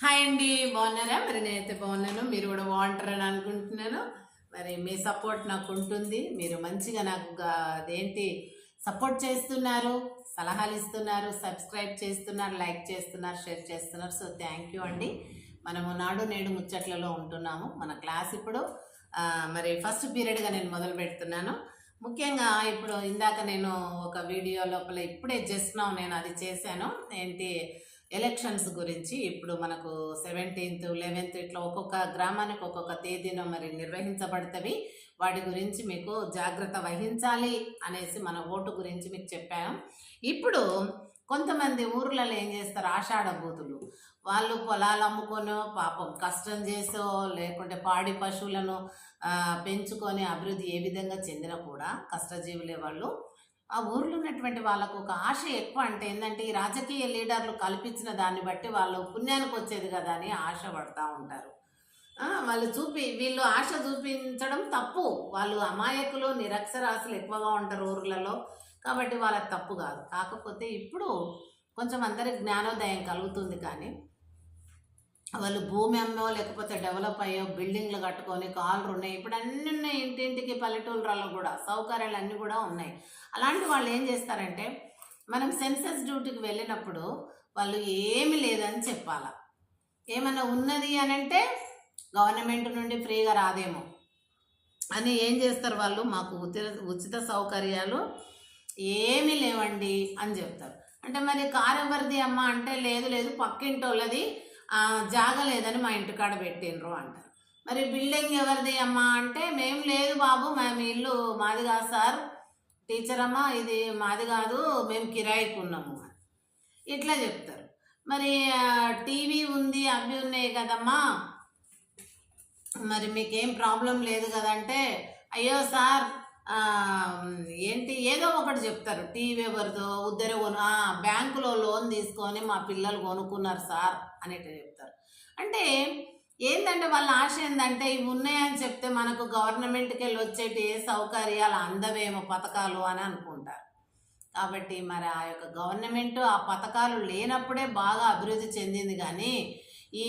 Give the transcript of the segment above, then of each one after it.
Hi అండి, బాగున్నారా? మరి నేనైతే బాగున్నాను, మీరు కూడా బాగుంటారని అనుకుంటున్నాను. మరి మీ సపోర్ట్ నాకు ఉంటుంది. మీరు మంచిగా నాకు అదేంటి సపోర్ట్ చేస్తున్నారు, సలహాలు ఇస్తున్నారు, సబ్స్క్రైబ్ చేస్తున్నారు, లైక్ చేస్తున్నారు, షేర్ చేస్తున్నారు. సో థ్యాంక్ యూ అండి. మనము నాడు నేడు ముచ్చట్లలో ఉంటున్నాము. మన క్లాస్ ఇప్పుడు మరి ఫస్ట్ పీరియడ్గా నేను మొదలు పెడుతున్నాను. ముఖ్యంగా ఇప్పుడు ఇందాక నేను ఒక వీడియో లోపల ఇప్పుడే జస్ట్ నౌ నేను అది చేశాను. ఏంటి ఎలక్షన్స్ గురించి. ఇప్పుడు మనకు 17th 11th ఇట్లా ఒక్కొక్క గ్రామానికి ఒక్కొక్క తేదీన మరి నిర్వహించబడతవి. వాటి గురించి మీకు జాగ్రత్త వహించాలి అనేసి మన ఓటు గురించి మీకు చెప్పాను. ఇప్పుడు కొంతమంది ఊర్లలో ఏం చేస్తారు, ఆషాఢ బూతులు వాళ్ళు పొలాలు అమ్ముకొనో పాపం కష్టం చేసో లేకుంటే పాడి పశువులను పెంచుకొని అభివృద్ధి ఏ విధంగా చెందిన కూడా కష్టజీవులే వాళ్ళు. ఆ ఊర్లో ఉన్నటువంటి వాళ్ళకు ఒక ఆశ ఎక్కువ. అంటే ఏంటంటే ఈ రాజకీయ లీడర్లు కల్పించిన దాన్ని బట్టి వాళ్ళు పుణ్యానికి వచ్చేది కదా అని ఆశ పడతా ఉంటారు. వాళ్ళు వీళ్ళు ఆశ చూపించడం తప్పు. వాళ్ళు అమాయకులు, నిరక్షరాస్యులు ఎక్కువగా ఉంటారు ఊర్లలో. కాబట్టి వాళ్ళకి తప్పు కాదు. కాకపోతే ఇప్పుడు కొంచెం అందరికి జ్ఞానోదయం కలుగుతుంది. కానీ వాళ్ళు భూమి అమ్మో లేకపోతే డెవలప్ అయ్యో బిల్డింగ్లు కట్టుకొని కార్లు ఉన్నాయి. ఇప్పుడు అన్నీ ఉన్నాయి, ఇంటింటికి పల్లెటూళ్ళలో కూడా సౌకర్యాలు అన్నీ కూడా ఉన్నాయి. అలాంటి వాళ్ళు ఏం చేస్తారంటే, మనం సెన్సస్ డ్యూటీకి వెళ్ళినప్పుడు వాళ్ళు ఏమి లేదని చెప్పాల. ఏమన్నా ఉన్నది అని అంటే గవర్నమెంట్ నుండి ఫ్రీగా రాదేమో అని ఏం చేస్తారు వాళ్ళు, మాకు ఉచిత సౌకర్యాలు ఏమీ లేవండి అని చెప్తారు. అంటే మరి కారు ఎవరిది అమ్మ అంటే, లేదు లేదు పక్కింటి వాళ్ళది, జాగలేదని మా ఇంటికాడ పెట్టినరు అంటారు. మరి బిల్డింగ్ ఎవరిది అమ్మా అంటే, మేము లేదు బాబు, మేము ఇల్లు మాది కాదు సార్, టీచర్ అమ్మ ఇది మాది కాదు, మేము కిరాయికి ఉన్నాము ఇట్లా చెప్తారు. మరి టీవీ ఉంది అవి ఉన్నాయి కదమ్మా, మరి మీకేం ప్రాబ్లం లేదు కదంటే, అయ్యో సార్ ఏంటి ఏదో ఒకటి చెప్తారు. టీవీ ఎవరిదో, ఉద్దరే బ్యాంకులో లోన్ తీసుకొని మా పిల్లలు కొనుక్కున్నారు సార్ అనేటి చెప్తారు. అంటే ఏంటంటే వాళ్ళ ఆశ ఏంటంటే, ఇవి ఉన్నాయని చెప్తే మనకు గవర్నమెంట్కి వెళ్ళి వచ్చేటి ఏ సౌకర్యాలు అందవేమో పథకాలు అని అనుకుంటారు. కాబట్టి మరి ఆ యొక్క గవర్నమెంట్ ఆ పథకాలు లేనప్పుడే బాగా అభివృద్ధి చెందింది. కానీ ఈ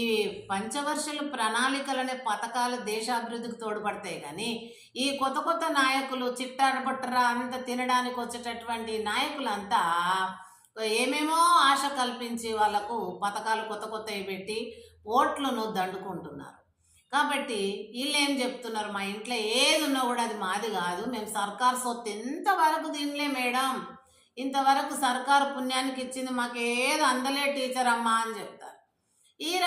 పంచవర్షాల ప్రణాళికలనే పథకాలు దేశాభివృద్ధికి తోడ్పడతాయి. కానీ ఈ కొత్త కొత్త నాయకులు చిట్టాడబట్టరా అంత తినడానికి వచ్చేటటువంటి నాయకులంతా ఏమేమో ఆశ కల్పించి వాళ్ళకు పథకాలు కొత్త కొత్తవి పెట్టి ఓట్లను దండుకుంటున్నారు. కాబట్టి వీళ్ళు ఏం చెప్తున్నారు, మా ఇంట్లో ఏది ఉన్నా కూడా అది మాది కాదు, మేము సర్కారు సొత్తు ఎంతవరకు తినలే మేడం, ఇంతవరకు సర్కారు పుణ్యానికి ఇచ్చింది మాకేదో అందలే టీచర్ అమ్మా అని చెప్తారు. ఈ